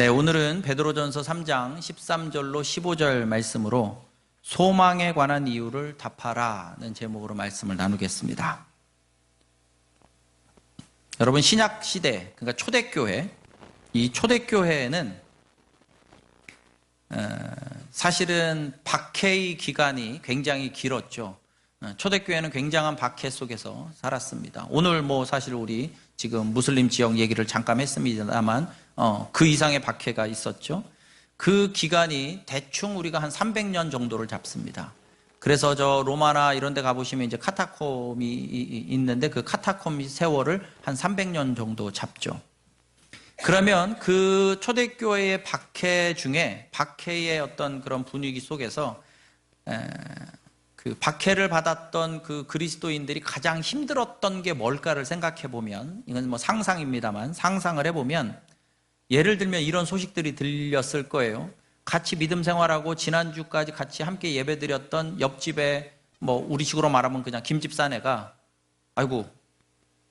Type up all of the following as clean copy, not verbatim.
네, 오늘은 베드로전서 3장 13절로 15절 말씀으로 소망에 관한 이유를 답하라는 제목으로 말씀을 나누겠습니다. 여러분, 신약 시대, 그러니까 초대교회, 이 초대교회는 사실은 박해의 기간이 굉장히 길었죠. 초대교회는 굉장한 박해 속에서 살았습니다. 오늘 사실 우리 지금 무슬림 지역 얘기를 잠깐 했습니다만 그 이상의 박해가 있었죠. 그 기간이 대충 우리가 한 300년 정도를 잡습니다. 그래서 저 로마나 이런 데 가보시면 이제 카타콤이 있는데 그 카타콤 세월을 한 300년 정도 잡죠. 그러면 그 초대교회의 박해 중에 박해의 어떤 그런 분위기 속에서 그 박해를 받았던 그 그리스도인들이 가장 힘들었던 게 뭘까를 생각해 보면, 이건 상상입니다만 상상을 해보면 예를 들면 이런 소식들이 들렸을 거예요. 같이 믿음 생활하고 지난주까지 같이 함께 예배드렸던 옆집에 우리 식으로 말하면 그냥 김집사네가 아이고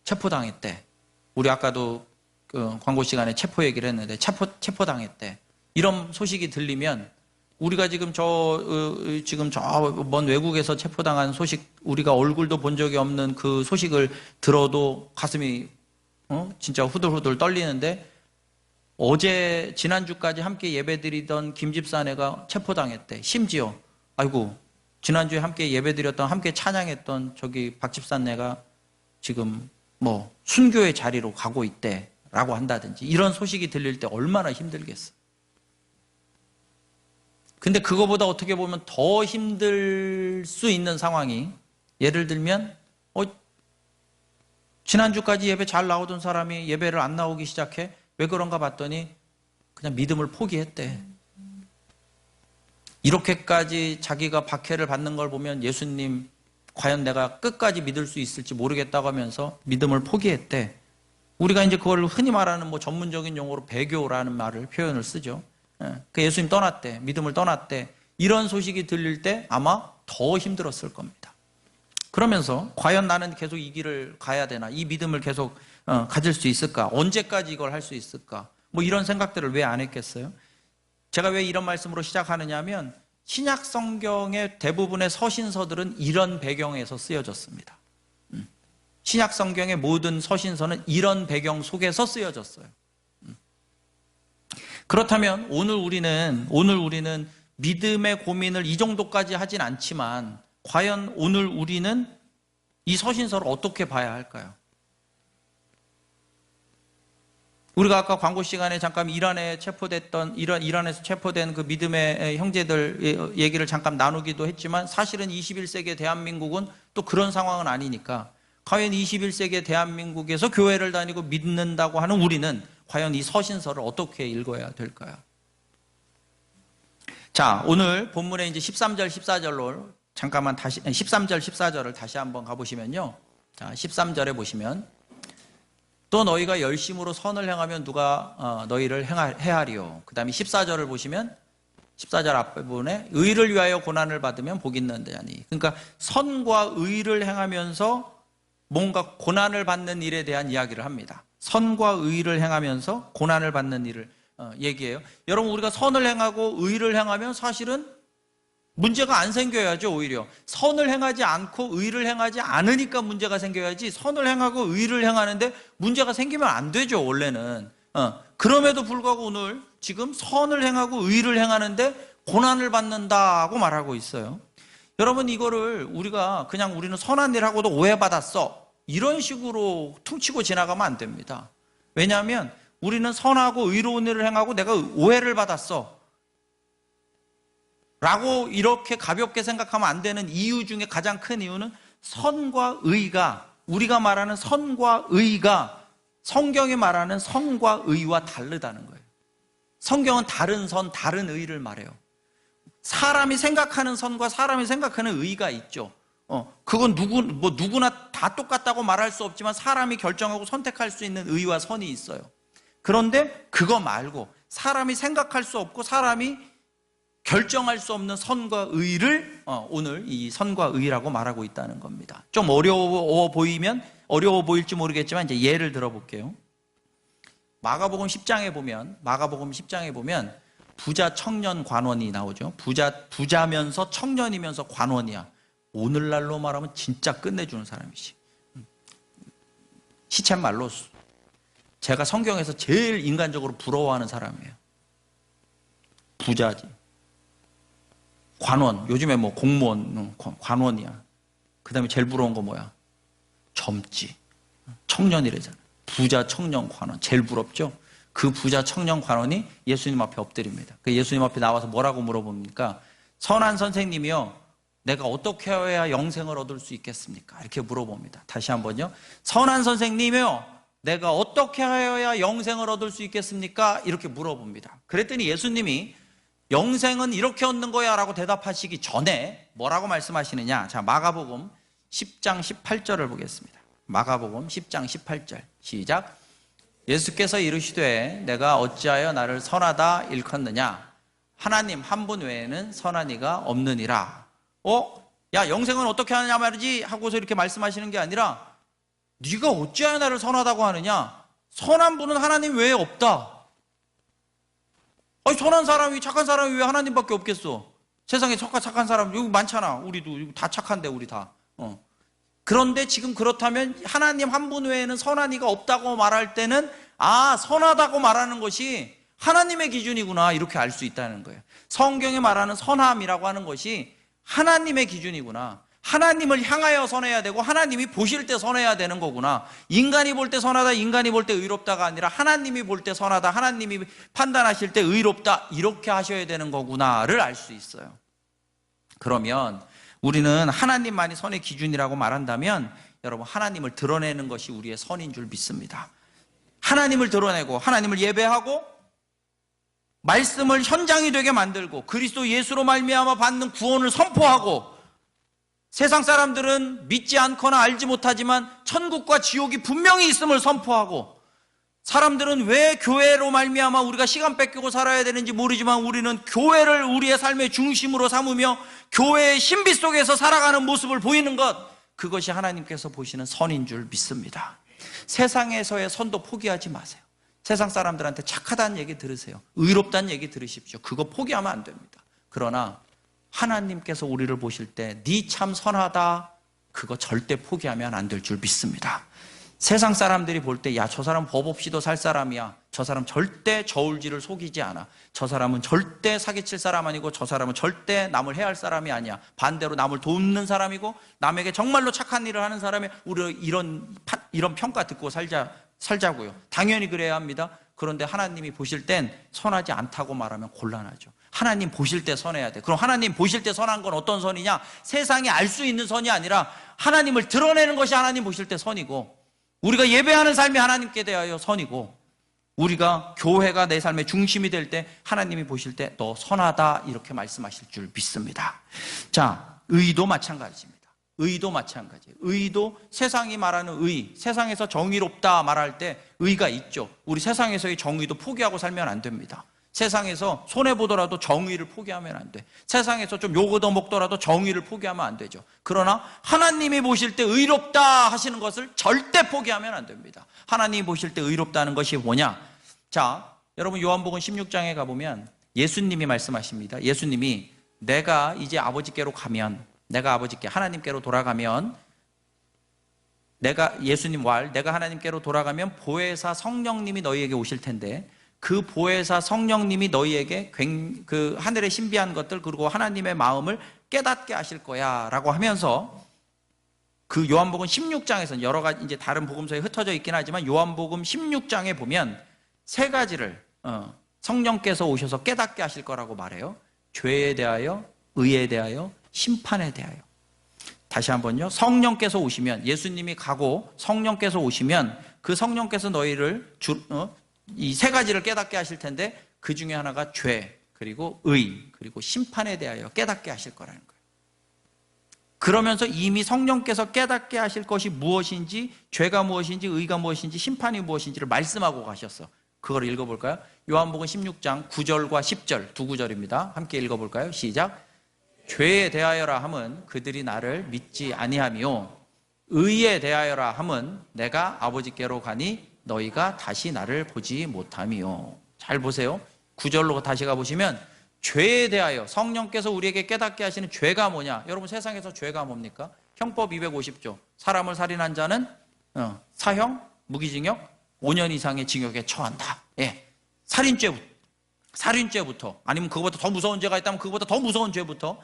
체포당했대. 우리 아까도 그 광고 시간에 체포 얘기를 했는데 체포당했대. 이런 소식이 들리면 우리가 지금 저 먼 외국에서 체포당한 소식, 우리가 얼굴도 본 적이 없는 그 소식을 들어도 가슴이 진짜 후들후들 떨리는데, 어제 지난주까지 함께 예배드리던 김집사네가 체포당했대. 심지어 아이고 지난주에 함께 예배드렸던, 함께 찬양했던 저기 박집사네가 지금 순교의 자리로 가고 있대 라고 한다든지, 이런 소식이 들릴 때 얼마나 힘들겠어. 근데 그거보다 어떻게 보면 더 힘들 수 있는 상황이, 예를 들면 지난주까지 예배 잘 나오던 사람이 예배를 안 나오기 시작해. 왜 그런가 봤더니 그냥 믿음을 포기했대. 이렇게까지 자기가 박해를 받는 걸 보면 예수님 과연 내가 끝까지 믿을 수 있을지 모르겠다고 하면서 믿음을 포기했대. 우리가 이제 그걸 흔히 말하는 전문적인 용어로 배교라는 표현을 쓰죠. 그 예수님 떠났대. 믿음을 떠났대. 이런 소식이 들릴 때 아마 더 힘들었을 겁니다. 그러면서 과연 나는 계속 이 길을 가야 되나? 이 믿음을 계속 가질 수 있을까? 언제까지 이걸 할 수 있을까? 이런 생각들을 왜 안 했겠어요? 제가 왜 이런 말씀으로 시작하느냐 하면, 신약 성경의 대부분의 서신서들은 이런 배경에서 쓰여졌습니다. 신약 성경의 모든 서신서는 이런 배경 속에서 쓰여졌어요. 그렇다면 오늘 우리는 믿음의 고민을 이 정도까지 하진 않지만, 과연 오늘 우리는 이 서신서를 어떻게 봐야 할까요? 우리가 아까 광고 시간에 잠깐 이란에서 체포된 그 믿음의 형제들 얘기를 잠깐 나누기도 했지만, 사실은 21세기 대한민국은 또 그런 상황은 아니니까, 과연 21세기 대한민국에서 교회를 다니고 믿는다고 하는 우리는 과연 이 서신서를 어떻게 읽어야 될까요? 자, 오늘 본문에 이제 13절, 14절로 잠깐만 13절, 14절을 다시 한번 가보시면요. 자, 13절에 보시면, 또 너희가 열심으로 선을 행하면 누가 너희를 해하리요. 그 다음에 14절을 보시면 14절 앞부분에 의를 위하여 고난을 받으면 복 있는 자니. 그러니까 선과 의를 행하면서 뭔가 고난을 받는 일에 대한 이야기를 합니다. 선과 의를 행하면서 고난을 받는 일을 얘기해요. 여러분, 우리가 선을 행하고 의를 행하면 사실은 문제가 안 생겨야죠. 오히려 선을 행하지 않고 의를 행하지 않으니까 문제가 생겨야지, 선을 행하고 의를 행하는데 문제가 생기면 안 되죠. 원래는. 그럼에도 불구하고 오늘 지금 선을 행하고 의를 행하는데 고난을 받는다고 말하고 있어요. 여러분, 이거를 우리는 선한 일 하고도 오해받았어, 이런 식으로 퉁치고 지나가면 안 됩니다. 왜냐하면 우리는 선하고 의로운 일을 행하고 내가 오해를 받았어 라고 이렇게 가볍게 생각하면 안 되는 이유 중에 가장 큰 이유는, 선과 의가, 우리가 말하는 선과 의가 성경이 말하는 선과 의와 다르다는 거예요. 성경은 다른 선, 다른 의를 말해요. 사람이 생각하는 선과 사람이 생각하는 의가 있죠. 그건 누구나 다 똑같다고 말할 수 없지만 사람이 결정하고 선택할 수 있는 의와 선이 있어요. 그런데 그거 말고 사람이 생각할 수 없고 사람이 결정할 수 없는 선과 의를 오늘 이 선과 의라고 말하고 있다는 겁니다. 좀 어려워 보일지 모르겠지만 이제 예를 들어볼게요. 마가복음 10장에 보면 부자 청년 관원이 나오죠. 부자면서 청년이면서 관원이야. 오늘날로 말하면 진짜 끝내주는 사람이지. 시쳇말로 제가 성경에서 제일 인간적으로 부러워하는 사람이에요. 부자지. 관원. 요즘에 뭐 공무원, 관원이야. 그 다음에 제일 부러운 거 뭐야? 젊지. 청년이래잖아. 부자 청년 관원. 제일 부럽죠? 그 부자 청년 관원이 예수님 앞에 엎드립니다. 그 예수님 앞에 나와서 뭐라고 물어봅니까? 선한 선생님이요, 내가 어떻게 해야 영생을 얻을 수 있겠습니까? 이렇게 물어봅니다. 다시 한번요. 선한 선생님이요, 내가 어떻게 하여야 영생을 얻을 수 있겠습니까? 이렇게 물어봅니다. 그랬더니 예수님이 영생은 이렇게 얻는 거야 라고 대답하시기 전에 뭐라고 말씀하시느냐? 자, 마가복음 10장 18절을 보겠습니다. 마가복음 10장 18절 시작. 예수께서 이르시되 내가 어찌하여 나를 선하다 일컫느냐? 하나님 한 분 외에는 선한 이가 없느니라. 야, 영생은 어떻게 하느냐 말이지 하고서 이렇게 말씀하시는 게 아니라 네가 어찌하여 나를 선하다고 하느냐? 선한 분은 하나님 외에 없다. 선한 사람이, 착한 사람이 왜 하나님밖에 없겠어? 세상에 착한 사람 여기 많잖아. 우리도 다 착한데 우리 다. 그런데 지금 그렇다면 하나님 한 분 외에는 선한 이가 없다고 말할 때는 선하다고 말하는 것이 하나님의 기준이구나 이렇게 알 수 있다는 거예요. 성경에 말하는 선함이라고 하는 것이 하나님의 기준이구나. 하나님을 향하여 선해야 되고 하나님이 보실 때 선해야 되는 거구나. 인간이 볼 때 선하다, 인간이 볼 때 의롭다가 아니라 하나님이 볼 때 선하다, 하나님이 판단하실 때 의롭다 이렇게 하셔야 되는 거구나를 알 수 있어요. 그러면 우리는 하나님만이 선의 기준이라고 말한다면 여러분 하나님을 드러내는 것이 우리의 선인 줄 믿습니다. 하나님을 드러내고 하나님을 예배하고 말씀을 현장이 되게 만들고 그리스도 예수로 말미암아 받는 구원을 선포하고 세상 사람들은 믿지 않거나 알지 못하지만 천국과 지옥이 분명히 있음을 선포하고 사람들은 왜 교회로 말미암아 우리가 시간 뺏기고 살아야 되는지 모르지만 우리는 교회를 우리의 삶의 중심으로 삼으며 교회의 신비 속에서 살아가는 모습을 보이는 것, 그것이 하나님께서 보시는 선인 줄 믿습니다. 세상에서의 선도 포기하지 마세요. 세상 사람들한테 착하다는 얘기 들으세요. 의롭다는 얘기 들으십시오. 그거 포기하면 안 됩니다. 그러나 하나님께서 우리를 보실 때 네 참 선하다, 그거 절대 포기하면 안 될 줄 믿습니다. 세상 사람들이 볼 때 야, 저 사람 법 없이도 살 사람이야. 저 사람 절대 저울질을 속이지 않아. 저 사람은 절대 사기칠 사람 아니고 저 사람은 절대 남을 해할 사람이 아니야. 반대로 남을 돕는 사람이고 남에게 정말로 착한 일을 하는 사람이 우리 이런 평가 듣고 살자고요. 당연히 그래야 합니다. 그런데 하나님이 보실 땐 선하지 않다고 말하면 곤란하죠. 하나님 보실 때 선해야 돼. 그럼 하나님 보실 때 선한 건 어떤 선이냐? 세상이 알 수 있는 선이 아니라 하나님을 드러내는 것이 하나님 보실 때 선이고, 우리가 예배하는 삶이 하나님께 대하여 선이고, 우리가 교회가 내 삶의 중심이 될 때 하나님이 보실 때 너 선하다 이렇게 말씀하실 줄 믿습니다. 자, 의도 마찬가지입니다. 의도 마찬가지예요. 의도, 세상이 말하는 의, 세상에서 정의롭다 말할 때 의가 있죠. 우리 세상에서의 정의도 포기하고 살면 안 됩니다. 세상에서 손해보더라도 정의를 포기하면 안 돼. 세상에서 좀 욕 얻어먹더라도 정의를 포기하면 안 되죠. 그러나 하나님이 보실 때 의롭다 하시는 것을 절대 포기하면 안 됩니다. 하나님이 보실 때 의롭다는 것이 뭐냐? 자, 여러분 요한복음 16장에 가보면 예수님이 말씀하십니다. 예수님이 내가 이제 아버지께로 가면, 내가 아버지께 하나님께로 돌아가면, 내가 하나님께로 돌아가면 보혜사 성령님이 너희에게 오실 텐데 그 보혜사 성령님이 너희에게 그 하늘의 신비한 것들 그리고 하나님의 마음을 깨닫게 하실 거야 라고 하면서, 그 요한복음 16장에서는 여러 가지 이제 다른 복음서에 흩어져 있긴 하지만 요한복음 16장에 보면 세 가지를 성령께서 오셔서 깨닫게 하실 거라고 말해요. 죄에 대하여, 의에 대하여, 심판에 대하여. 다시 한번요. 성령께서 오시면, 예수님이 가고 성령께서 오시면 그 성령께서 너희를 이 세 가지를 깨닫게 하실 텐데 그 중에 하나가 죄, 그리고 의, 그리고 심판에 대하여 깨닫게 하실 거라는 거예요. 그러면서 이미 성령께서 깨닫게 하실 것이 무엇인지, 죄가 무엇인지, 의가 무엇인지, 심판이 무엇인지를 말씀하고 가셨어. 그걸 읽어볼까요? 요한복음 16장 9절과 10절 두 구절입니다. 함께 읽어볼까요? 시작. 죄에 대하여라 함은 그들이 나를 믿지 아니하며 의에 대하여라 함은 내가 아버지께로 가니 너희가 다시 나를 보지 못함이요. 잘 보세요. 9절로 다시 가보시면 죄에 대하여 성령께서 우리에게 깨닫게 하시는 죄가 뭐냐? 여러분 세상에서 죄가 뭡니까? 형법 250조. 사람을 살인한 자는 사형, 무기징역, 5년 이상의 징역에 처한다. 예. 살인죄부터 아니면 그거보다 더 무서운 죄가 있다면 그거보다 더 무서운 죄부터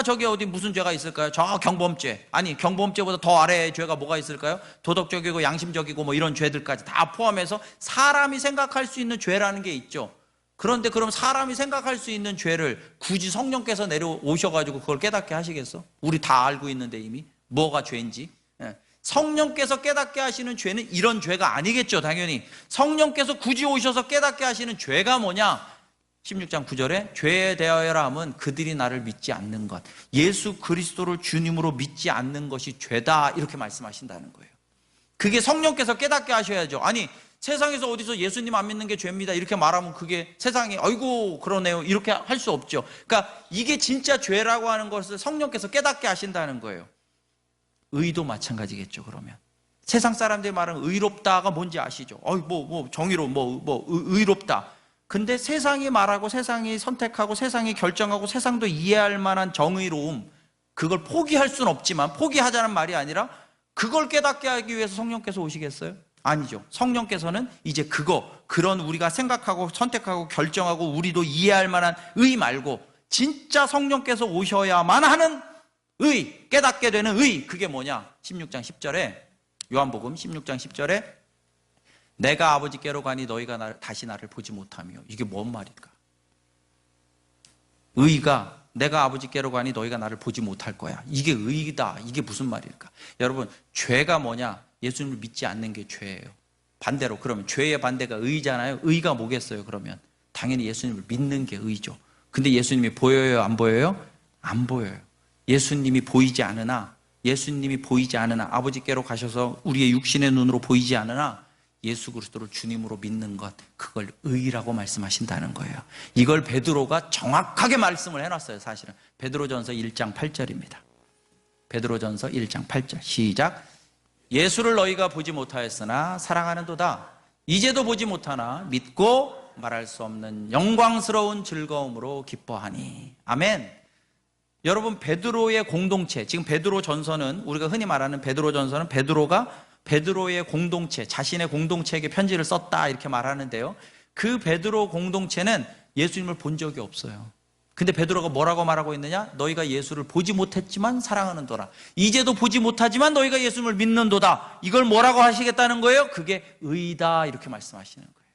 저기 어디 무슨 죄가 있을까요? 저 경범죄. 아니 경범죄보다 더 아래의 죄가 뭐가 있을까요? 도덕적이고 양심적이고 이런 죄들까지 다 포함해서 사람이 생각할 수 있는 죄라는 게 있죠. 그런데 그럼 사람이 생각할 수 있는 죄를 굳이 성령께서 내려오셔가지고 그걸 깨닫게 하시겠어? 우리 다 알고 있는데 이미 뭐가 죄인지. 성령께서 깨닫게 하시는 죄는 이런 죄가 아니겠죠. 당연히 성령께서 굳이 오셔서 깨닫게 하시는 죄가 뭐냐? 16장 9절에 죄에 대하여라 하면 그들이 나를 믿지 않는 것, 예수 그리스도를 주님으로 믿지 않는 것이 죄다, 이렇게 말씀하신다는 거예요. 그게 성령께서 깨닫게 하셔야죠. 아니 세상에서 어디서 예수님 안 믿는 게 죄입니다 이렇게 말하면 그게 세상이 아이고 그러네요 이렇게 할 수 없죠. 그러니까 이게 진짜 죄라고 하는 것을 성령께서 깨닫게 하신다는 거예요. 의도 마찬가지겠죠. 그러면 세상 사람들이 말하는 의롭다가 뭔지 아시죠? 정의로운 의롭다. 근데 세상이 말하고 세상이 선택하고 세상이 결정하고 세상도 이해할 만한 정의로움, 그걸 포기할 수는 없지만, 포기하자는 말이 아니라 그걸 깨닫게 하기 위해서 성령께서 오시겠어요? 아니죠. 성령께서는 이제 그런 우리가 생각하고 선택하고 결정하고 우리도 이해할 만한 의 말고 진짜 성령께서 오셔야만 하는 의, 깨닫게 되는 의, 그게 뭐냐? 16장 10절에, 요한복음 16장 10절에 내가 아버지께로 가니 너희가 다시 나를 보지 못하며. 이게 뭔 말일까? 의가 내가 아버지께로 가니 너희가 나를 보지 못할 거야. 이게 의다. 이게 무슨 말일까? 여러분, 죄가 뭐냐? 예수님을 믿지 않는 게 죄예요. 반대로 그러면 죄의 반대가 의잖아요. 의가 뭐겠어요? 그러면 당연히 예수님을 믿는 게 의죠. 근데 예수님이 보여요? 안 보여요? 안 보여요. 예수님이 보이지 않으나 아버지께로 가셔서 우리의 육신의 눈으로 보이지 않으나 예수 그리스도를 주님으로 믿는 것, 그걸 의라고 말씀하신다는 거예요. 이걸 베드로가 정확하게 말씀을 해놨어요. 사실은 베드로전서 1장 8절입니다. 베드로전서 1장 8절 시작. 예수를 너희가 보지 못하였으나 사랑하는도다. 이제도 보지 못하나 믿고 말할 수 없는 영광스러운 즐거움으로 기뻐하니. 아멘. 여러분, 베드로의 공동체, 지금 베드로전서는 우리가 흔히 말하는 베드로전서는 베드로의 공동체, 자신의 공동체에게 편지를 썼다 이렇게 말하는데요. 그 베드로 공동체는 예수님을 본 적이 없어요. 근데 베드로가 뭐라고 말하고 있느냐? 너희가 예수를 보지 못했지만 사랑하는도다. 이제도 보지 못하지만 너희가 예수님을 믿는도다. 이걸 뭐라고 하시겠다는 거예요? 그게 의다 이렇게 말씀하시는 거예요.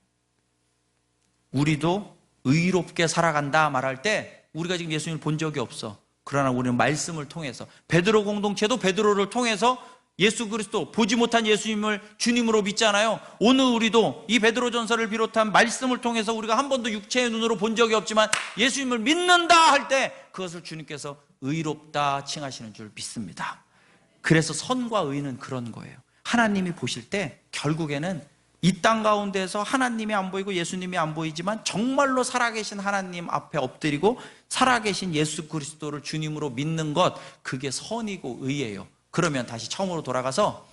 우리도 의롭게 살아간다 말할 때 우리가 지금 예수님을 본 적이 없어. 그러나 우리는 말씀을 통해서, 베드로 공동체도 베드로를 통해서 예수 그리스도, 보지 못한 예수님을 주님으로 믿잖아요. 오늘 우리도 이 베드로전서를 비롯한 말씀을 통해서 우리가 한 번도 육체의 눈으로 본 적이 없지만 예수님을 믿는다 할 때 그것을 주님께서 의롭다 칭하시는 줄 믿습니다. 그래서 선과 의는 그런 거예요. 하나님이 보실 때 결국에는 이 땅 가운데서 하나님이 안 보이고 예수님이 안 보이지만 정말로 살아계신 하나님 앞에 엎드리고 살아계신 예수 그리스도를 주님으로 믿는 것, 그게 선이고 의예요. 그러면 다시 처음으로 돌아가서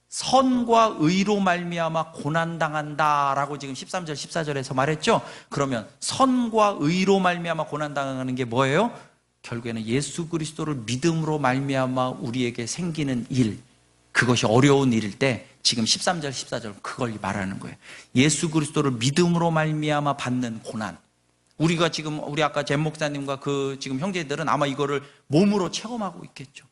선과 의로 말미암아 고난당한다라고 지금 13절 14절에서 말했죠. 그러면 선과 의로 말미암아 고난당하는 게 뭐예요? 결국에는 예수 그리스도를 믿음으로 말미암아 우리에게 생기는 일, 그것이 어려운 일일 때 지금 13절 14절 그걸 말하는 거예요. 예수 그리스도를 믿음으로 말미암아 받는 고난. 우리가 지금 우리 아까 잼 목사님과 그 지금 형제들은 아마 이거를 몸으로 체험하고 있겠죠.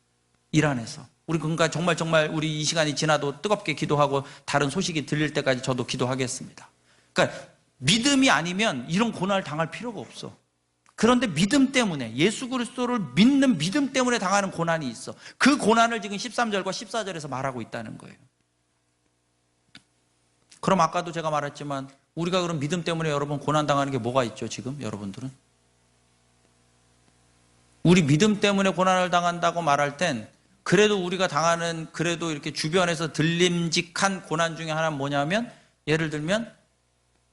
일 안에서. 우리 그러니까 정말 우리 이 시간이 지나도 뜨겁게 기도하고 다른 소식이 들릴 때까지 저도 기도하겠습니다. 그러니까 믿음이 아니면 이런 고난을 당할 필요가 없어. 그런데 믿음 때문에, 예수 그리스도를 믿는 믿음 때문에 당하는 고난이 있어. 그 고난을 지금 13절과 14절에서 말하고 있다는 거예요. 그럼 아까도 제가 말했지만 우리가 그럼 믿음 때문에 여러분 고난 당하는 게 뭐가 있죠? 지금 여러분들은 우리 믿음 때문에 고난을 당한다고 말할 땐 그래도 우리가 당하는, 그래도 이렇게 주변에서 들림직한 고난 중에 하나는 뭐냐면, 예를 들면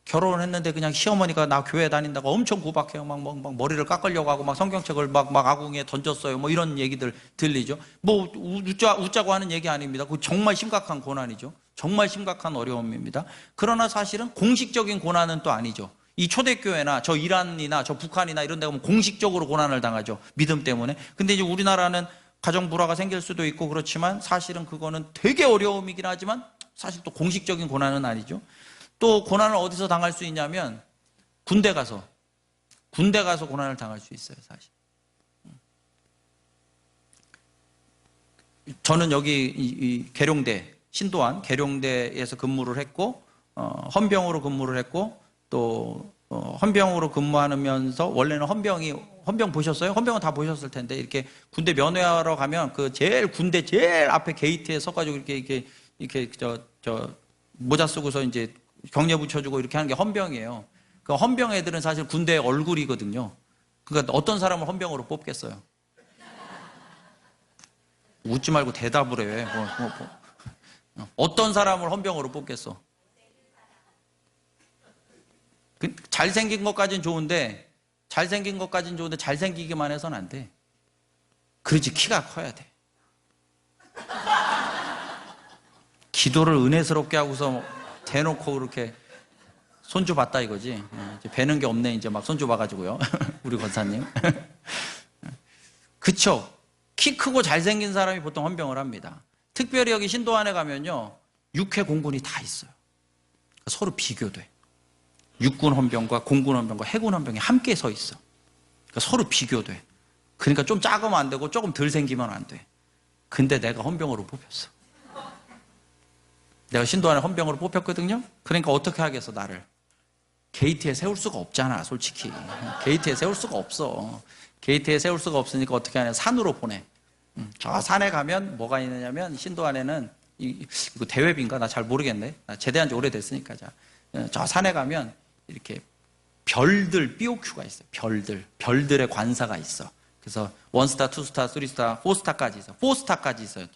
결혼을 했는데 그냥 시어머니가 나 교회 다닌다고 엄청 구박해요. 막 머리를 깎으려고 하고 막 성경책을 막 아궁이에 던졌어요. 뭐 이런 얘기들 들리죠. 뭐 웃자고 하는 얘기 아닙니다. 그거 정말 심각한 고난이죠. 정말 심각한 어려움입니다. 그러나 사실은 공식적인 고난은 또 아니죠. 이 초대교회나 저 이란이나 저 북한이나 이런 데 가면 공식적으로 고난을 당하죠. 믿음 때문에. 근데 이제 우리나라는 가정 불화가 생길 수도 있고 그렇지만 사실은 그거는 되게 어려움이긴 하지만 사실 또 공식적인 고난은 아니죠. 또 고난을 어디서 당할 수 있냐면 군대 가서 고난을 당할 수 있어요, 사실. 저는 여기 이 계룡대, 신도안 계룡대에서 근무를 했고, 헌병으로 근무를 했고, 또, 헌병으로 근무하면서, 원래는 헌병 보셨어요? 헌병은 다 보셨을 텐데, 이렇게 군대 면회하러 가면 군대 제일 앞에 게이트에 서가지고 이렇게, 모자 쓰고서 이제 경례 붙여주고 이렇게 하는 게 헌병이에요. 그 헌병 애들은 사실 군대의 얼굴이거든요. 그러니까 어떤 사람을 헌병으로 뽑겠어요? 웃지 말고 대답을 해. 어떤 사람을 헌병으로 뽑겠어? 잘생긴 것까진 좋은데 잘생기기만 해서는 안 돼. 그렇지, 키가 커야 돼. 기도를 은혜스럽게 하고서 대놓고 그렇게 손주 봤다 이거지. 이제 배는 게 없네, 이제 막 손주 봐가지고요. 우리 권사님. 그쵸? 키 크고 잘생긴 사람이 보통 헌병을 합니다. 특별히 여기 신도안에 가면요, 육해 공군이 다 있어요. 서로 비교돼. 육군 헌병과 공군 헌병과 해군 헌병이 함께 서 있어. 서로 비교돼. 그러니까 좀 작으면 안 되고 조금 덜 생기면 안 돼. 근데 내가 헌병으로 뽑혔어. 내가 신도안에 헌병으로 뽑혔거든요. 그러니까 어떻게 하겠어, 나를? 게이트에 세울 수가 없잖아, 솔직히. 게이트에 세울 수가 없어. 게이트에 세울 수가 없으니까 어떻게 하냐, 산으로 보내. 저 산에 가면 뭐가 있느냐면, 신도안에는 이거 대회비인가? 나 잘 모르겠네. 나 제대한 지 오래됐으니까. 저 산에 가면 이렇게 별들, 삐오큐가 있어요. 별들의 관사가 있어. 그래서 1스타, 2스타, 3스타, 4스타까지 있어. 4스타까지 있어요.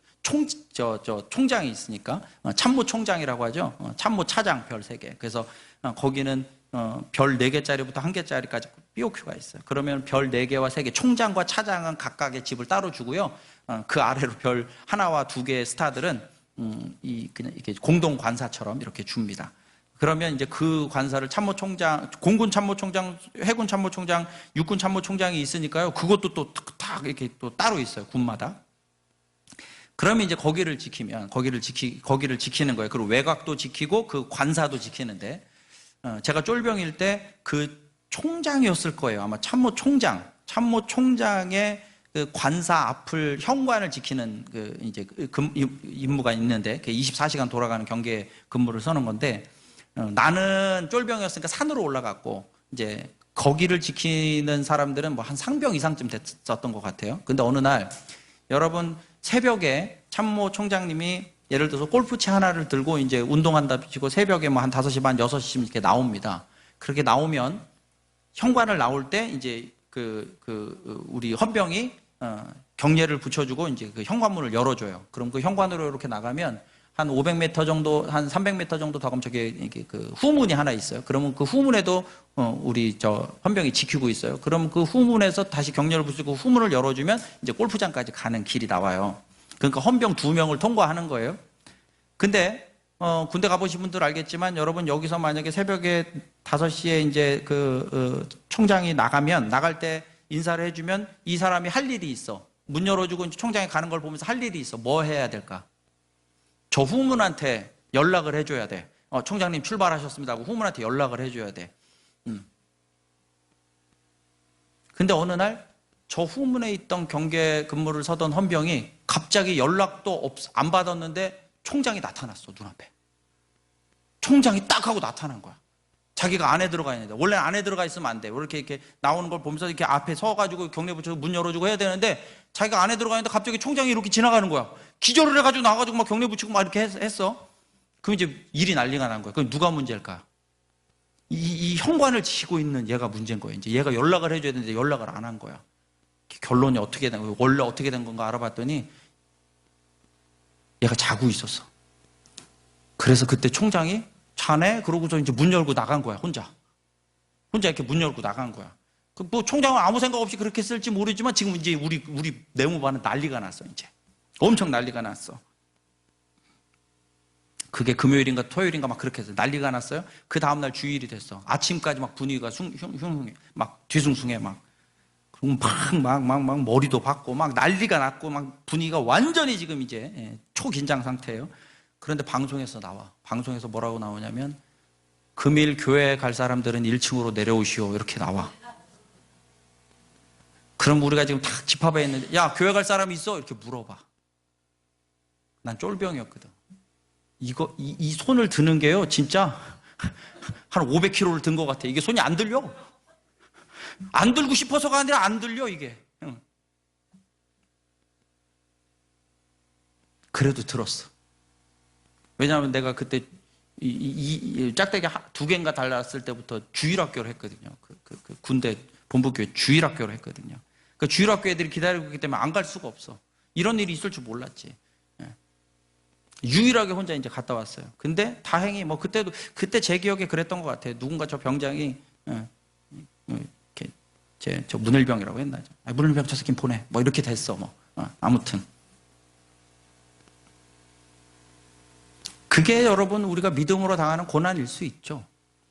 총장이 있으니까 참모 총장이라고 하죠. 참모 차장 별 3개. 그래서 거기는 별 4개짜리부터 1개짜리까지 삐오큐가 있어요. 그러면 별 4개와 3개, 총장과 차장은 각각의 집을 따로 주고요. 그 아래로 별 하나와 2개의 스타들은 그냥 이렇게 공동 관사처럼 이렇게 줍니다. 그러면 이제 그 관사를 참모총장, 공군 참모총장, 해군 참모총장, 육군 참모총장이 있으니까요. 그것도 또 다 이렇게 또 따로 있어요. 군마다. 그러면 이제 거기를 지키는 거예요. 그리고 외곽도 지키고 그 관사도 지키는데, 제가 쫄병일 때 그 총장이었을 거예요. 아마 참모총장의 그 관사 앞을 현관을 지키는 임무가 있는데, 24시간 돌아가는 경계 근무를 서는 건데, 나는 쫄병이었으니까 산으로 올라갔고, 이제 거기를 지키는 사람들은 뭐 한 상병 이상쯤 됐었던 것 같아요. 근데 어느 날, 여러분, 새벽에 참모 총장님이 예를 들어서 골프채 하나를 들고 이제 운동한다 치고 새벽에 뭐 한 5시 반, 6시쯤 이렇게 나옵니다. 그렇게 나오면 현관을 나올 때 이제 우리 헌병이 경례를 붙여주고 이제 그 현관문을 열어줘요. 그럼 그 현관으로 이렇게 나가면 한 500m 정도, 한 300m 정도 더 가면 저기 그 후문이 하나 있어요. 그러면 그 후문에도 우리 헌병이 지키고 있어요. 그럼 그 후문에서 다시 경례를 붙이고 후문을 열어주면 이제 골프장까지 가는 길이 나와요. 그러니까 헌병 2명을 통과하는 거예요. 근데 군대 가보신 분들 알겠지만 여러분 여기서 만약에 새벽에 5시에 이제 총장이 나갈 때 인사를 해주면 이 사람이 할 일이 있어. 문 열어주고 이제 총장이 가는 걸 보면서 할 일이 있어. 뭐 해야 될까? 저 후문한테 연락을 해줘야 돼. 총장님 출발하셨습니다 하고 후문한테 연락을 해줘야 돼. 근데 어느 날 저 후문에 있던 경계 근무를 서던 헌병이 갑자기 연락도 안 받았는데 총장이 나타났어, 눈앞에. 총장이 딱 하고 나타난 거야. 자기가 안에 들어가 있는데, 원래 안에 들어가 있으면 안 돼. 이렇게 나오는 걸 보면서 이렇게 앞에 서가지고 경례 붙여서 문 열어주고 해야 되는데, 자기가 안에 들어가 있는데 갑자기 총장이 이렇게 지나가는 거야. 기절을 해가지고 나와가지고 막 경례 붙이고 막 이렇게 했어. 그럼 이제 일이 난리가 난 거야. 그럼 누가 문제일까? 이 현관을 지키고 있는 얘가 문제인 거예요. 이제 얘가 연락을 해줘야 되는데 연락을 안 한 거야. 결론이 어떻게 된 거야? 원래 어떻게 된 건가 알아봤더니 얘가 자고 있었어. 그래서 그때 총장이 자네? 그러고서 이제 문 열고 나간 거야, 혼자 이렇게 문 열고 나간 거야. 뭐 총장은 아무 생각 없이 그렇게 쓸지 모르지만 지금 이제 우리 내무반은 난리가 났어, 이제. 엄청 난리가 났어. 그게 금요일인가 토요일인가 막 그렇게 해서 난리가 났어요. 그 다음날 주일이 됐어. 아침까지 막 분위기가 흉흉해. 막 뒤숭숭해 막. 그리고 막 머리도 박고 막 난리가 났고 막 분위기가 완전히 지금 이제 초긴장 상태예요. 그런데 방송에서 나와. 방송에서 뭐라고 나오냐면 금일 교회에 갈 사람들은 1층으로 내려오시오. 이렇게 나와. 그럼 우리가 지금 다 집합에 있는데 야 교회 갈 사람 있어? 이렇게 물어봐. 난 쫄병이었거든. 이 손을 드는 게요 진짜 한 500kg를 든 것 같아. 이게 손이 안 들려. 안 들고 싶어서가 아니라 안 들려 이게. 그래도 들었어. 왜냐하면 내가 그때 이 짝대기 2개인가 달랐을 때부터 주일학교를 했거든요. 그 군대 본부교회 주일학교를 했거든요. 그 주일학교 애들이 기다리고 있기 때문에 안 갈 수가 없어. 이런 일이 있을 줄 몰랐지. 유일하게 혼자 이제 갔다 왔어요. 근데 다행히 뭐 그때 제 기억에 그랬던 것 같아요. 누군가 저 병장이 이렇게 저 문을병이라고 했나? 문을병 저 새끼 보내. 뭐 이렇게 됐어. 뭐 아무튼 그게 여러분 우리가 믿음으로 당하는 고난일 수 있죠.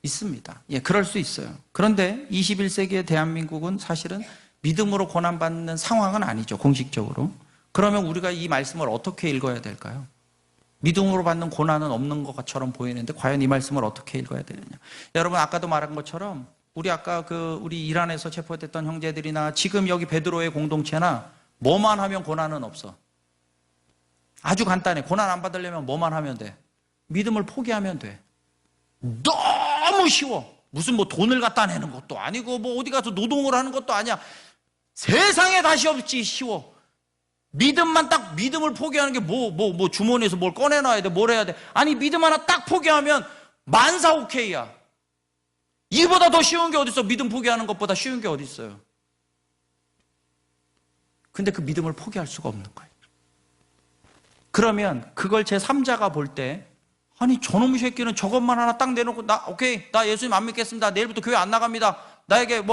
있습니다. 예, 그럴 수 있어요. 그런데 21세기의 대한민국은 사실은 믿음으로 고난받는 상황은 아니죠. 공식적으로. 그러면 우리가 이 말씀을 어떻게 읽어야 될까요? 믿음으로 받는 고난은 없는 것처럼 보이는데 과연 이 말씀을 어떻게 읽어야 되느냐? 여러분 아까도 말한 것처럼 우리 아까 우리 이란에서 체포됐던 형제들이나 지금 여기 베드로의 공동체나 뭐만 하면 고난은 없어. 아주 간단해. 고난 안 받으려면 뭐만 하면 돼? 믿음을 포기하면 돼. 너무 쉬워. 무슨 뭐 돈을 갖다 내는 것도 아니고 뭐 어디 가서 노동을 하는 것도 아니야. 세상에 다시 없지 쉬워. 믿음만 딱 믿음을 포기하는 게 뭐 주머니에서 뭘 꺼내놔야 돼, 뭘 해야 돼. 아니 믿음 하나 딱 포기하면 만사 오케이야. 이보다 더 쉬운 게 어디 있어? 믿음 포기하는 것보다 쉬운 게 어디 있어요? 근데 그 믿음을 포기할 수가 없는 거예요. 그러면 그걸 제3자가 볼 때 아니 저놈의 새끼는 저것만 하나 딱 내놓고 오케이 나 예수님 안 믿겠습니다. 내일부터 교회 안 나갑니다. 나에게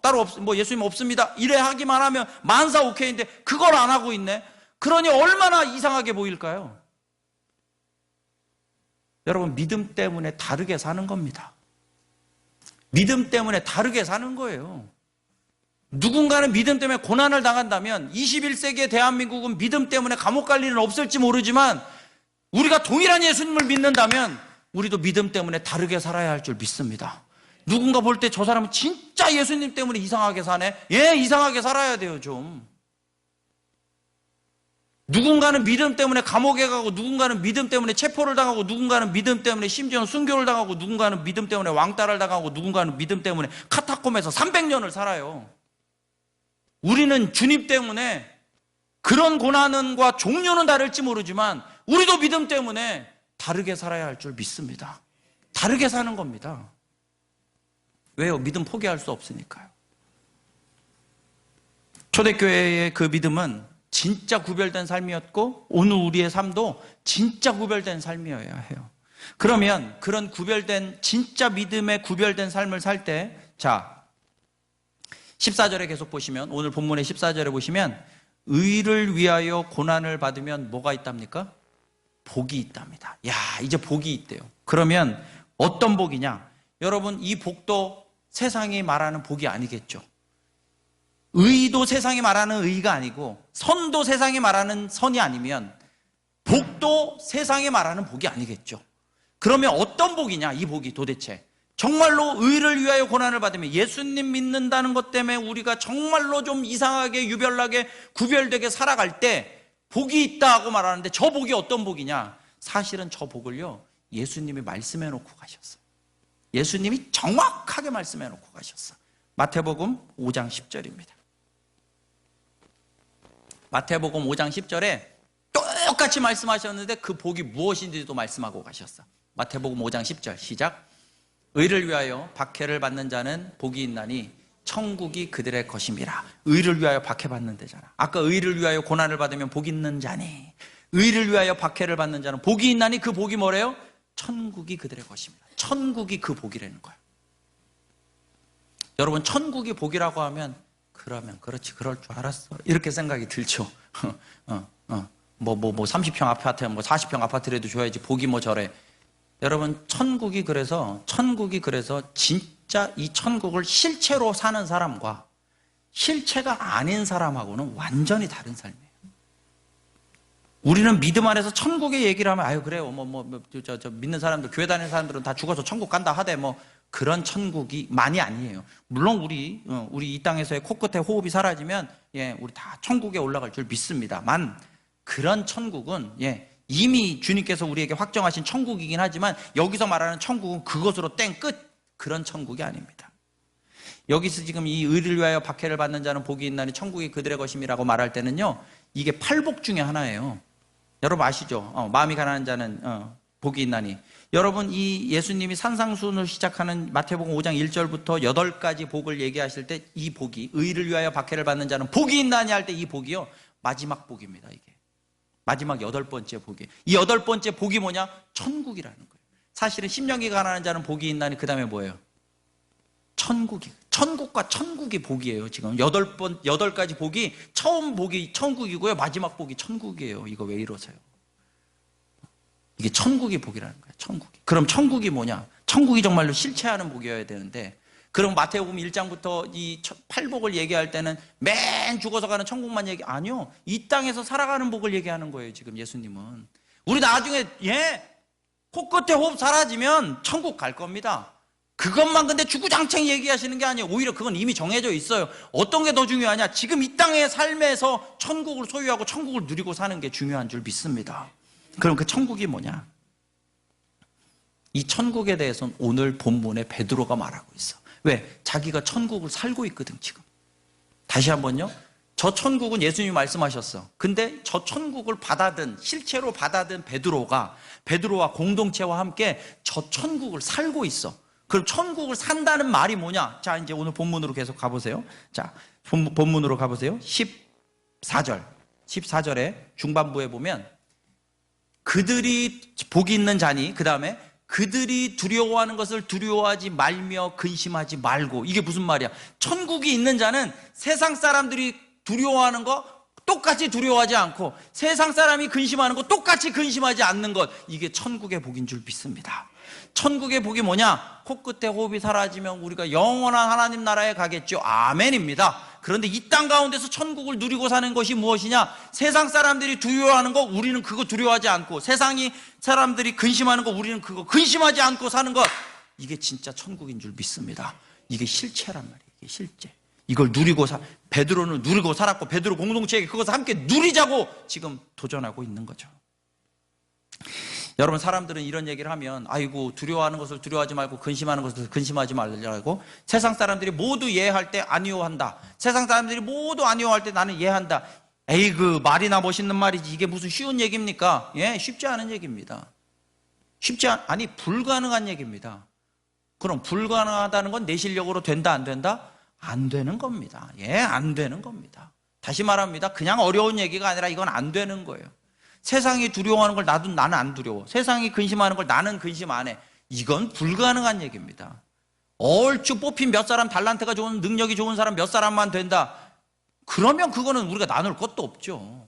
따로 예수님 없습니다. 이래 하기만 하면 만사 오케이인데 그걸 안 하고 있네. 그러니 얼마나 이상하게 보일까요? 여러분 믿음 때문에 다르게 사는 겁니다. 믿음 때문에 다르게 사는 거예요. 누군가는 믿음 때문에 고난을 당한다면 21세기의 대한민국은 믿음 때문에 감옥 갈 일은 없을지 모르지만 우리가 동일한 예수님을 믿는다면 우리도 믿음 때문에 다르게 살아야 할 줄 믿습니다. 누군가 볼 때 저 사람은 진짜 예수님 때문에 이상하게 사네? 예, 이상하게 살아야 돼요, 좀. 누군가는 믿음 때문에 감옥에 가고, 누군가는 믿음 때문에 체포를 당하고, 누군가는 믿음 때문에 심지어 순교를 당하고, 누군가는 믿음 때문에 왕따를 당하고, 누군가는 믿음 때문에 카타콤에서 300년을 살아요. 우리는 주님 때문에 그런 고난과 종류는 다를지 모르지만, 우리도 믿음 때문에 다르게 살아야 할 줄 믿습니다. 다르게 사는 겁니다. 왜요? 믿음 포기할 수 없으니까요. 초대교회의 그 믿음은 진짜 구별된 삶이었고 오늘 우리의 삶도 진짜 구별된 삶이어야 해요. 그러면 그런 구별된 진짜 믿음의 구별된 삶을 살 때 14절에 계속 보시면 오늘 본문의 14절에 보시면 의를 위하여 고난을 받으면 뭐가 있답니까? 복이 있답니다. 야, 이제 복이 있대요. 그러면 어떤 복이냐? 여러분 이 복도 세상이 말하는 복이 아니겠죠. 의도 세상이 말하는 의가 아니고 선도 세상이 말하는 선이 아니면 복도 세상이 말하는 복이 아니겠죠. 그러면 어떤 복이냐 이 복이 도대체. 정말로 의를 위하여 고난을 받으면 예수님 믿는다는 것 때문에 우리가 정말로 좀 이상하게 유별나게 구별되게 살아갈 때 복이 있다고 말하는데 저 복이 어떤 복이냐. 사실은 저 복을요 예수님이 말씀해 놓고 가셨어요. 예수님이 정확하게 말씀해 놓고 가셨어. 마태복음 5장 10절입니다. 마태복음 5장 10절에 똑같이 말씀하셨는데 그 복이 무엇인지도 말씀하고 가셨어. 마태복음 5장 10절 시작. 의를 위하여 박해를 받는 자는 복이 있나니 천국이 그들의 것임이라. 의를 위하여 박해받는 데잖아. 아까 의를 위하여 고난을 받으면 복 있는 자니 의를 위하여 박해를 받는 자는 복이 있나니 그 복이 뭐래요? 천국이 그들의 것입니다. 천국이 그 복이라는 거예요. 여러분 천국이 복이라고 하면 그러면 그렇지 그럴 줄 알았어 이렇게 생각이 들죠. 뭐 30평 아파트, 뭐 40평 아파트라도 줘야지 복이 뭐 저래. 여러분, 천국이 그래서 진짜 이 천국을 실체로 사는 사람과 실체가 아닌 사람하고는 완전히 다른 삶이에요. 우리는 믿음 안에서 천국의 얘기를 하면, 아유, 그래요. 믿는 사람들, 교회 다니는 사람들은 다 죽어서 천국 간다 하되, 뭐, 그런 천국이 많이 아니에요. 물론 우리 이 땅에서의 코끝에 호흡이 사라지면, 예, 우리 다 천국에 올라갈 줄 믿습니다만, 그런 천국은, 예, 이미 주님께서 우리에게 확정하신 천국이긴 하지만, 여기서 말하는 천국은 그것으로 땡 끝! 그런 천국이 아닙니다. 여기서 지금 이 의를 위하여 박해를 받는 자는 복이 있나니 천국이 그들의 것임이라고 말할 때는요, 이게 팔복 중에 하나예요. 여러분 아시죠? 마음이 가난한 자는 복이 있나니. 여러분, 이 예수님이 산상수훈을 시작하는 마태복음 5장 1절부터 8가지 복을 얘기하실 때 이 복이, 의를 위하여 박해를 받는 자는 복이 있나니 할 때 이 복이요, 마지막 복입니다. 이게 마지막 8번째 복이에요. 이 8번째 복이 뭐냐? 천국이라는 거예요. 사실은 심령이 가난한 자는 복이 있나니, 그 다음에 뭐예요? 천국과 천국이 복이에요. 지금 8가지 복이, 처음 복이 천국이고요, 마지막 복이 천국이에요. 이거 왜 이러세요? 이게 천국이 복이라는 거예요. 천국이. 그럼 천국이 뭐냐? 천국이 정말로 실체하는 복이어야 되는데, 그럼 마태복음 1장부터 이 팔복을 얘기할 때는 맨 죽어서 가는 천국만 아니요, 이 땅에서 살아가는 복을 얘기하는 거예요. 지금 예수님은 우리 나중에, 예, 코끝에 호흡 사라지면 천국 갈 겁니다. 그것만 근데 주구장창 얘기하시는 게 아니에요. 오히려 그건 이미 정해져 있어요. 어떤 게 더 중요하냐? 지금 이 땅의 삶에서 천국을 소유하고 천국을 누리고 사는 게 중요한 줄 믿습니다. 그럼 그 천국이 뭐냐? 이 천국에 대해서는 오늘 본문에 베드로가 말하고 있어. 왜? 자기가 천국을 살고 있거든. 지금 다시 한번요, 저 천국은 예수님이 말씀하셨어. 근데 저 천국을 실체로 받아든 베드로와 공동체와 함께 저 천국을 살고 있어. 그럼 천국을 산다는 말이 뭐냐? 자, 이제 오늘 본문으로 계속 가보세요. 자, 본문으로 가보세요. 14절에 중반부에 보면, 그들이 복이 있는 자니, 그 다음에 그들이 두려워하는 것을 두려워하지 말며 근심하지 말고. 이게 무슨 말이야? 천국이 있는 자는 세상 사람들이 두려워하는 거 똑같이 두려워하지 않고, 세상 사람이 근심하는 거 똑같이 근심하지 않는 것, 이게 천국의 복인 줄 믿습니다. 천국의 복이 뭐냐? 코끝에 호흡이 사라지면 우리가 영원한 하나님 나라에 가겠죠. 아멘입니다. 그런데 이 땅 가운데서 천국을 누리고 사는 것이 무엇이냐? 세상 사람들이 두려워하는 거, 우리는 그거 두려워하지 않고, 세상이 사람들이 근심하는 거, 우리는 그거 근심하지 않고 사는 것, 이게 진짜 천국인 줄 믿습니다. 이게 실체란 말이에요. 이게 실제. 이걸 베드로는 누리고 살았고, 베드로 공동체에게 그것을 함께 누리자고 지금 도전하고 있는 거죠. 여러분, 사람들은 이런 얘기를 하면, 아이고, 두려워하는 것을 두려워하지 말고 근심하는 것을 근심하지 말라고, 세상 사람들이 모두 예할 때 아니오한다, 세상 사람들이 모두 아니오할 때 나는 예한다. 에이그, 말이나 멋있는 말이지 이게 무슨 쉬운 얘기입니까? 예, 쉽지 않은 얘기입니다. 불가능한 얘기입니다. 그럼 불가능하다는 건 내 실력으로 된다 안 된다? 안 되는 겁니다. 예, 안 되는 겁니다. 다시 말합니다. 그냥 어려운 얘기가 아니라 이건 안 되는 거예요. 세상이 두려워하는 걸 나는 안 두려워. 세상이 근심하는 걸 나는 근심 안 해. 이건 불가능한 얘기입니다. 얼추 뽑힌 몇 사람, 달란트가 좋은, 능력이 좋은 사람 몇 사람만 된다, 그러면 그거는 우리가 나눌 것도 없죠.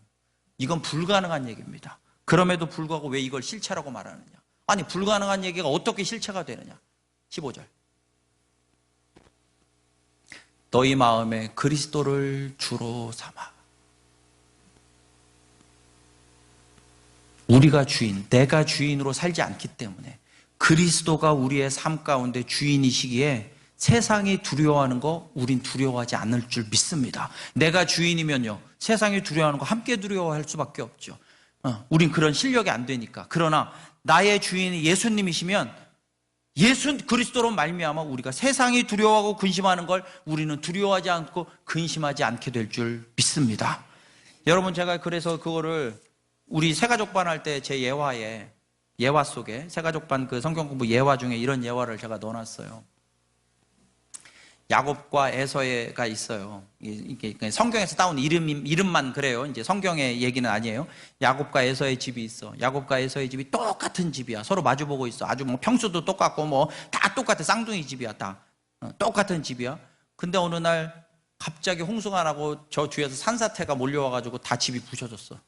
이건 불가능한 얘기입니다. 그럼에도 불구하고 왜 이걸 실체라고 말하느냐? 아니, 불가능한 얘기가 어떻게 실체가 되느냐? 15절. 너희 마음에 그리스도를 주로 삼아. 우리가 내가 주인으로 살지 않기 때문에, 그리스도가 우리의 삶 가운데 주인이시기에 세상이 두려워하는 거 우린 두려워하지 않을 줄 믿습니다. 내가 주인이면요, 세상이 두려워하는 거 함께 두려워할 수밖에 없죠. 우린 그런 실력이 안 되니까. 그러나 나의 주인이 예수님이시면, 그리스도로 말미암아 우리가 세상이 두려워하고 근심하는 걸 우리는 두려워하지 않고 근심하지 않게 될 줄 믿습니다. 여러분, 제가 그래서 그거를 우리 새가족반 할 때 제 예화 속에, 새가족반 그 성경 공부 예화 중에 이런 예화를 제가 넣어놨어요. 야곱과 에서가 있어요. 이게 성경에서 따온 이름만 그래요. 이제 성경의 얘기는 아니에요. 야곱과 에서의 집이 있어. 야곱과 에서의 집이 똑같은 집이야. 서로 마주보고 있어. 아주 뭐 평수도 똑같고 뭐 다 똑같아. 쌍둥이 집이야. 다 똑같은 집이야. 근데 어느 날 갑자기 홍수가 나고 저 뒤에서 산사태가 몰려와가지고 다 집이 부셔졌어.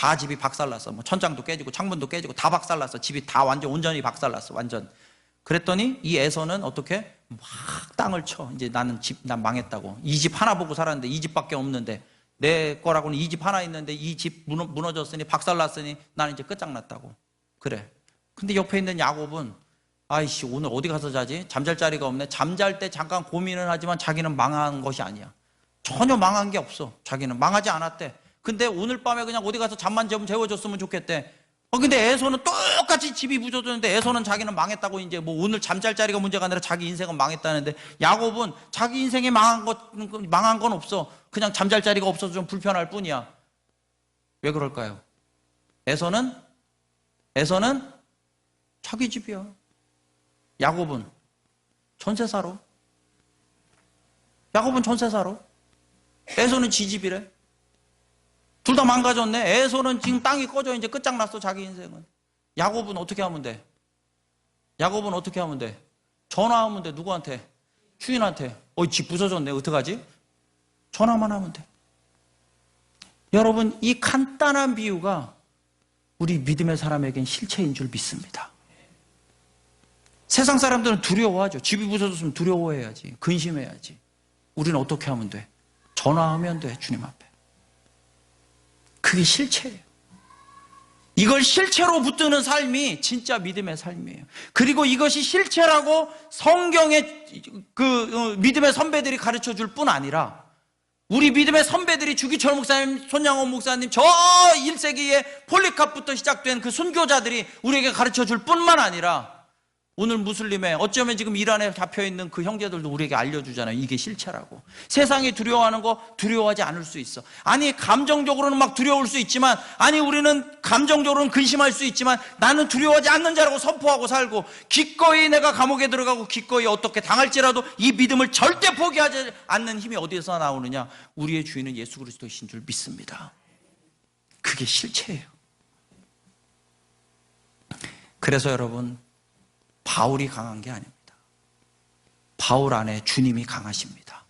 다 집이 박살났어. 뭐 천장도 깨지고 창문도 깨지고 다 박살났어. 집이 다 완전 온전히 박살났어. 완전. 그랬더니 이 에서는 어떻게 막 땅을 쳐. 이제 난 망했다고. 이 집 하나 보고 살았는데 이 집밖에 없는데 내 거라고는 이 집 하나 있는데 이 집 무너졌으니 박살났으니 나는 이제 끝장났다고. 그래. 근데 옆에 있는 야곱은 아이씨 오늘 어디 가서 자지? 잠잘 자리가 없네. 잠잘 때 잠깐 고민을 하지만 자기는 망한 것이 아니야. 전혀 망한 게 없어. 자기는 망하지 않았대. 근데 오늘 밤에 그냥 어디 가서 잠만 좀 재워줬으면 좋겠대. 근데 에서는 똑같이 집이 부서졌는데 에서는 자기는 망했다고 이제 뭐 오늘 잠잘 자리가 문제가 아니라 자기 인생은 망했다는데 야곱은 자기 인생에 망한 건 없어. 그냥 잠잘 자리가 없어서 좀 불편할 뿐이야. 왜 그럴까요? 에서는 자기 집이야. 야곱은 전세 살아. 야곱은 전세 살아. 에서는 지 집이래. 둘 다 망가졌네. 에서는 지금 땅이 꺼져 이제 끝장났어 자기 인생은. 야곱은 어떻게 하면 돼? 야곱은 어떻게 하면 돼? 전화하면 돼. 누구한테? 주인한테. 집 부서졌네. 어떡하지? 전화만 하면 돼. 여러분 이 간단한 비유가 우리 믿음의 사람에겐 실체인 줄 믿습니다. 세상 사람들은 두려워하죠. 집이 부서졌으면 두려워해야지. 근심해야지. 우리는 어떻게 하면 돼? 전화하면 돼. 주님 앞에. 그게 실체예요. 이걸 실체로 붙드는 삶이 진짜 믿음의 삶이에요. 그리고 이것이 실체라고 성경의 믿음의 선배들이 가르쳐 줄 뿐 아니라 우리 믿음의 선배들이 주기철 목사님, 손양원 목사님, 저 1세기에 폴리캅부터 시작된 그 순교자들이 우리에게 가르쳐 줄 뿐만 아니라 오늘 무슬림에 어쩌면 지금 이란에 잡혀있는 그 형제들도 우리에게 알려주잖아요. 이게 실체라고. 세상이 두려워하는 거 두려워하지 않을 수 있어. 아니 감정적으로는 막 두려울 수 있지만 아니 우리는 감정적으로는 근심할 수 있지만 나는 두려워하지 않는 자라고 선포하고 살고 기꺼이 내가 감옥에 들어가고 기꺼이 어떻게 당할지라도 이 믿음을 절대 포기하지 않는 힘이 어디에서 나오느냐. 우리의 주인은 예수 그리스도이신 줄 믿습니다. 그게 실체예요. 그래서 여러분 바울이 강한 게 아닙니다. 바울 안에 주님이 강하십니다.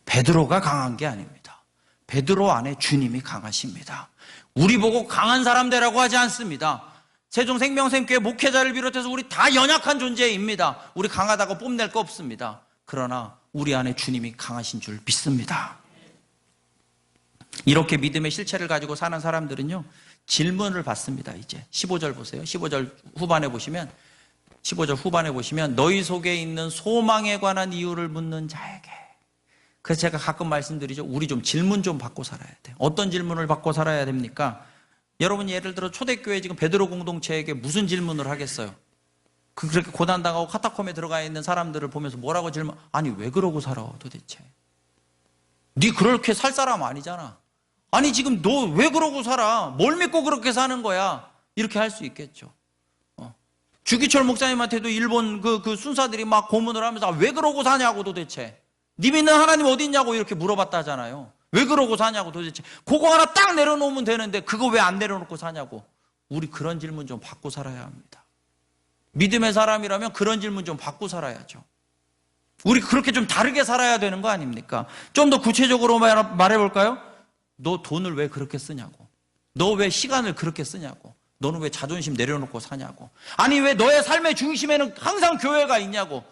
베드로가 강한 게 아닙니다. 베드로 안에 주님이 강하십니다. 우리 보고 강한 사람 되라고 하지 않습니다. 세종생명샘교회 목회자를 비롯해서 우리 다 연약한 존재입니다. 우리 강하다고 뽐낼 거 없습니다. 그러나 우리 안에 주님이 강하신 줄 믿습니다. 이렇게 믿음의 실체를 가지고 사는 사람들은요 질문을 받습니다. 이제 15절 보세요. 15절 후반에 보시면 너희 속에 있는 소망에 관한 이유를 묻는 자에게. 그래서 제가 가끔 말씀드리죠. 우리 좀 질문 좀 받고 살아야 돼요. 어떤 질문을 받고 살아야 됩니까? 여러분 예를 들어 초대교회 지금 베드로 공동체에게 무슨 질문을 하겠어요? 그렇게 고난당하고 카타콤에 들어가 있는 사람들을 보면서 뭐라고 아니 왜 그러고 살아 도대체? 네 그렇게 살 사람 아니잖아. 아니 지금 너 왜 그러고 살아? 뭘 믿고 그렇게 사는 거야? 이렇게 할 수 있겠죠. 주기철 목사님한테도 일본 그 순사들이 막 고문을 하면서 왜 그러고 사냐고 도대체. 네 믿는 하나님 어디 있냐고 이렇게 물어봤다잖아요. 왜 그러고 사냐고 도대체. 그거 하나 딱 내려놓으면 되는데 그거 왜 안 내려놓고 사냐고. 우리 그런 질문 좀 받고 살아야 합니다. 믿음의 사람이라면 그런 질문 좀 받고 살아야죠. 우리 그렇게 좀 다르게 살아야 되는 거 아닙니까? 좀 더 구체적으로 말해볼까요? 너 돈을 왜 그렇게 쓰냐고. 너 왜 시간을 그렇게 쓰냐고. 너는 왜 자존심 내려놓고 사냐고. 아니 왜 너의 삶의 중심에는 항상 교회가 있냐고.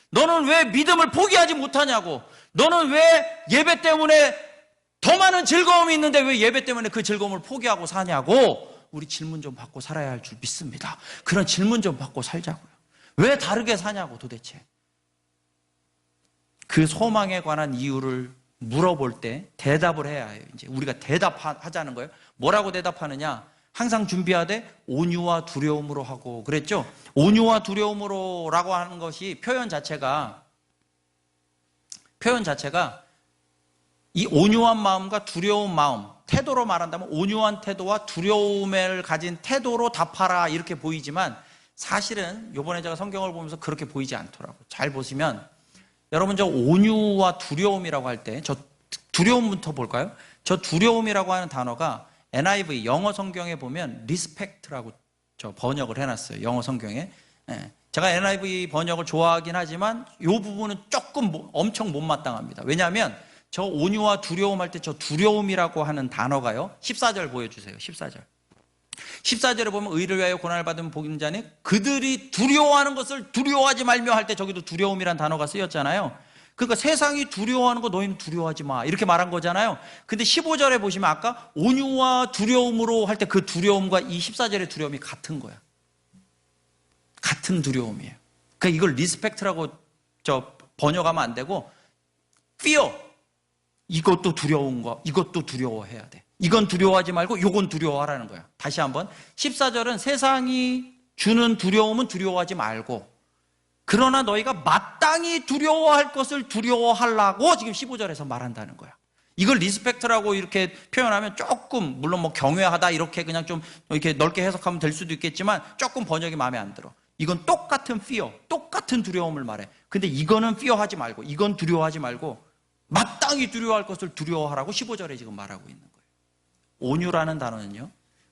너는 왜 믿음을 포기하지 못하냐고. 너는 왜 예배 때문에 더 많은 즐거움이 있는데 왜 예배 때문에 그 즐거움을 포기하고 사냐고. 우리 질문 좀 받고 살아야 할 줄 믿습니다. 그런 질문 좀 받고 살자고요. 왜 다르게 사냐고 도대체. 그 소망에 관한 이유를 물어볼 때 대답을 해야 해요. 이제 우리가 대답하자는 거예요. 뭐라고 대답하느냐? 항상 준비하되 온유와 두려움으로 하고 그랬죠? 온유와 두려움으로라고 하는 것이 표현 자체가 이 온유한 마음과 두려운 마음, 태도로 말한다면 온유한 태도와 두려움을 가진 태도로 답하라 이렇게 보이지만 사실은 이번에 제가 성경을 보면서 그렇게 보이지 않더라고요. 잘 보시면 여러분 저 온유와 두려움이라고 할 때 저 두려움부터 볼까요? 저 두려움이라고 하는 단어가 NIV 영어 성경에 보면 리스펙트라고 저 번역을 해놨어요. 영어 성경에. 제가 NIV 번역을 좋아하긴 하지만 이 부분은 조금 엄청 못마땅합니다. 왜냐하면 저 온유와 두려움 할 때 저 두려움이라고 하는 단어가요. 14절 보여주세요. 14절. 14절에 보면 의를 위하여 고난을 받으면 복인 자니 그들이 두려워하는 것을 두려워하지 말며 할 때 저기도 두려움이란 단어가 쓰였잖아요. 그러니까 세상이 두려워하는 거 너희는 두려워하지 마 이렇게 말한 거잖아요. 근데 15절에 보시면 아까 온유와 두려움으로 할 때 그 두려움과 이 14절의 두려움이 같은 거야. 같은 두려움이에요. 그러니까 이걸 리스펙트라고 번역하면 안 되고 fear, 이것도 두려운 거, 이것도 두려워해야 돼. 이건 두려워하지 말고 이건 두려워하라는 거야. 다시 한번 14절은 세상이 주는 두려움은 두려워하지 말고 그러나 너희가 마땅히 두려워할 것을 두려워하려고 지금 15절에서 말한다는 거야. 이걸 리스펙트라고 이렇게 표현하면 조금 물론 뭐 경외하다 이렇게 그냥 좀 이렇게 넓게 해석하면 될 수도 있겠지만 조금 번역이 마음에 안 들어. 이건 똑같은 fear, 똑같은 두려움을 말해. 근데 이거는 fear하지 말고 이건 두려워하지 말고 마땅히 두려워할 것을 두려워하라고 15절에 지금 말하고 있는 거예요. 온유라는 단어는요.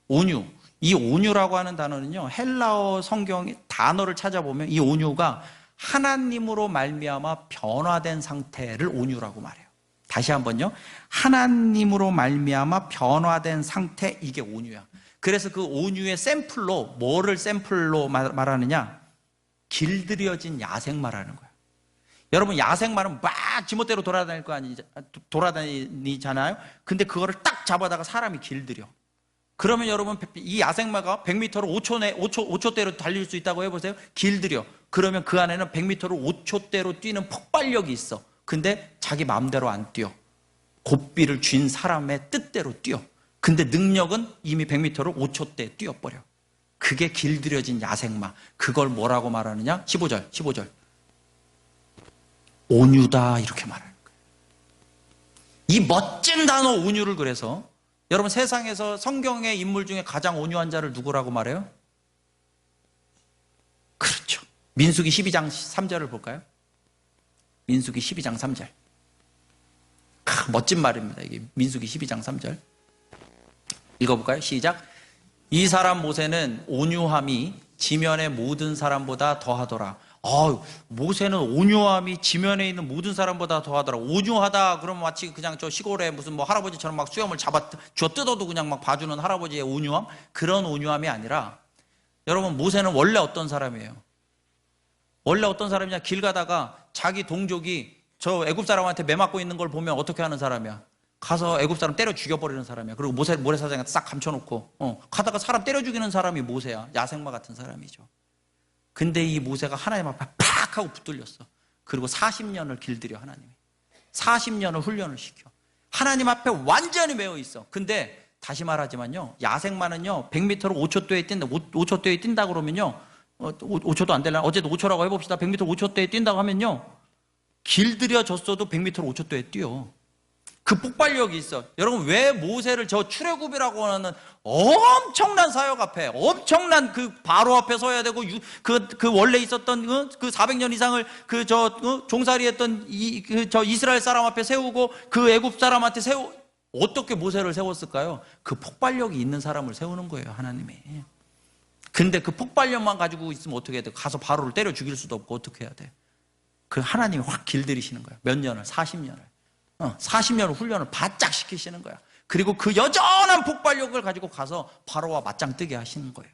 온유. 이 온유라고 하는 단어는요. 헬라어 성경의 단어를 찾아보면 이 온유가 하나님으로 말미암아 변화된 상태를 온유라고 말해요. 다시 한번요. 하나님으로 말미암아 변화된 상태, 이게 온유야. 그래서 그 온유의 샘플로 뭐를 샘플로 말하느냐? 길들여진 야생 말하는 거야. 여러분 야생 말은 막 지멋대로 돌아다니잖아요. 근데 그거를 딱 잡아다가 사람이 길들여. 그러면 여러분 이 야생마가 100m로 5초대로 달릴 수 있다고 해보세요. 길들여. 그러면 그 안에는 100m로 5초대로 뛰는 폭발력이 있어. 근데 자기 마음대로 안 뛰어. 고삐를 쥔 사람의 뜻대로 뛰어. 근데 능력은 이미 100m로 5초대 뛰어버려. 그게 길들여진 야생마. 그걸 뭐라고 말하느냐? 15절. 온유다 이렇게 말하는 거예요. 이 멋진 단어 온유를 그래서 여러분 세상에서 성경의 인물 중에 가장 온유한 자를 누구라고 말해요? 그렇죠. 민수기 12장 3절을 볼까요? 민수기 12장 3절. 멋진 말입니다. 이게 민수기 12장 3절. 읽어볼까요? 시작. 이 사람 모세는 온유함이 지면의 모든 사람보다 더하더라. 모세는 온유함이 지면에 있는 모든 사람보다 더하더라. 온유하다 그러면 마치 그냥 저 시골에 무슨 뭐 할아버지처럼 막 수염을 쥐어 뜯어도 그냥 막 봐주는 할아버지의 온유함? 그런 온유함이 아니라 여러분 모세는 원래 어떤 사람이에요? 원래 어떤 사람이냐? 길 가다가 자기 동족이 저 애굽 사람한테 매 맞고 있는 걸 보면 어떻게 하는 사람이야? 가서 애굽 사람 때려 죽여버리는 사람이야. 그리고 모래사장에 싹 감춰놓고 가다가 사람 때려 죽이는 사람이 모세야. 야생마 같은 사람이죠. 근데 이 모세가 하나님 앞에 팍 하고 붙들렸어. 그리고 40년을 길들여 하나님이. 40년을 훈련을 시켜. 하나님 앞에 완전히 매여 있어. 근데 다시 말하지만요. 야생마는요. 100m로 5초대에 뛴다. 5초대에 뛴다 그러면요. 5초도 안 되려나? 어제도 5초라고 해봅시다. 100m 5초대에 뛴다고 하면요. 길들여졌어도 100m 5초대에 뛰어. 그 폭발력이 있어. 여러분 왜 모세를 저 출애굽이라고 하는 엄청난 사역 앞에 엄청난 그 바로 앞에 서야 되고 그 원래 있었던 그 400년 이상을 종살이했던 저 이스라엘 사람 앞에 세우고 그 애굽 사람한테 어떻게 모세를 세웠을까요? 그 폭발력이 있는 사람을 세우는 거예요, 하나님이. 근데 그 폭발력만 가지고 있으면 어떻게 해야 돼? 가서 바로를 때려 죽일 수도 없고 어떻게 해야 돼? 그 하나님이 확 길들이시는 거야. 몇 년을? 40년을. 40년을 훈련을 바짝 시키시는 거야. 그리고 그 여전한 폭발력을 가지고 가서 바로와 맞짱 뜨게 하시는 거예요.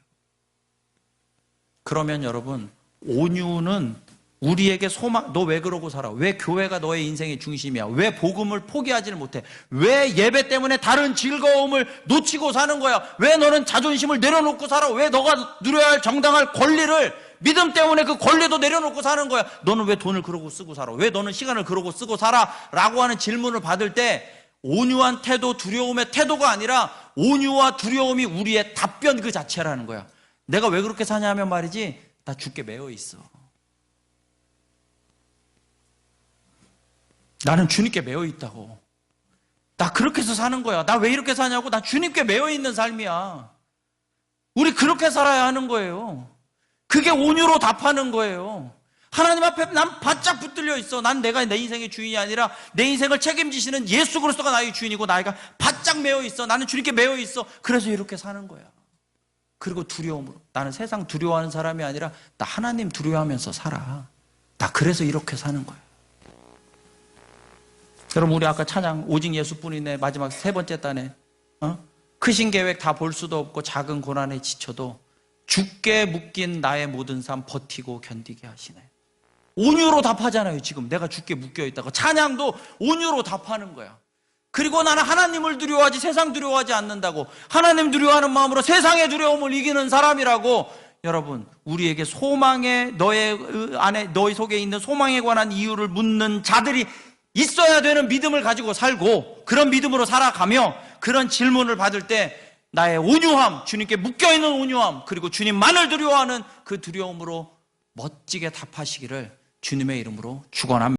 그러면 여러분 온유는 우리에게 소망, 너 왜 그러고 살아? 왜 교회가 너의 인생의 중심이야? 왜 복음을 포기하지를 못해? 왜 예배 때문에 다른 즐거움을 놓치고 사는 거야? 왜 너는 자존심을 내려놓고 살아? 왜 너가 누려야 할 정당할 권리를 믿음 때문에 그 권리도 내려놓고 사는 거야? 너는 왜 돈을 그러고 쓰고 살아? 왜 너는 시간을 그러고 쓰고 살아? 라고 하는 질문을 받을 때 온유한 태도, 두려움의 태도가 아니라 온유와 두려움이 우리의 답변 그 자체라는 거야. 내가 왜 그렇게 사냐 하면 말이지, 나 죽게 매여 있어. 나는 주님께 매여 있다고. 나 그렇게 해서 사는 거야. 나 왜 이렇게 사냐고? 나 주님께 매여 있는 삶이야. 우리 그렇게 살아야 하는 거예요. 그게 온유로 답하는 거예요. 하나님 앞에 난 바짝 붙들려 있어. 난 내가 내 인생의 주인이 아니라 내 인생을 책임지시는 예수 그리스도가 나의 주인이고 나이가 바짝 매여 있어. 나는 주님께 매여 있어. 그래서 이렇게 사는 거야. 그리고 두려움으로. 나는 세상 두려워하는 사람이 아니라 나 하나님 두려워하면서 살아. 나 그래서 이렇게 사는 거야. 여러분 우리 아까 찬양 오직 예수뿐이네 마지막 세 번째 단에 크신 계획 다 볼 수도 없고 작은 고난에 지쳐도 죽게 묶인 나의 모든 삶 버티고 견디게 하시네. 온유로 답하잖아요. 지금 내가 죽게 묶여 있다고. 찬양도 온유로 답하는 거야. 그리고 나는 하나님을 두려워하지 세상 두려워하지 않는다고. 하나님 두려워하는 마음으로 세상의 두려움을 이기는 사람이라고. 여러분, 우리에게 소망에 너희 속에 있는 소망에 관한 이유를 묻는 자들이 있어야 되는 믿음을 가지고 살고, 그런 믿음으로 살아가며 그런 질문을 받을 때 나의 온유함, 주님께 묶여있는 온유함, 그리고 주님만을 두려워하는 그 두려움으로 멋지게 답하시기를 주님의 이름으로 축원합니다.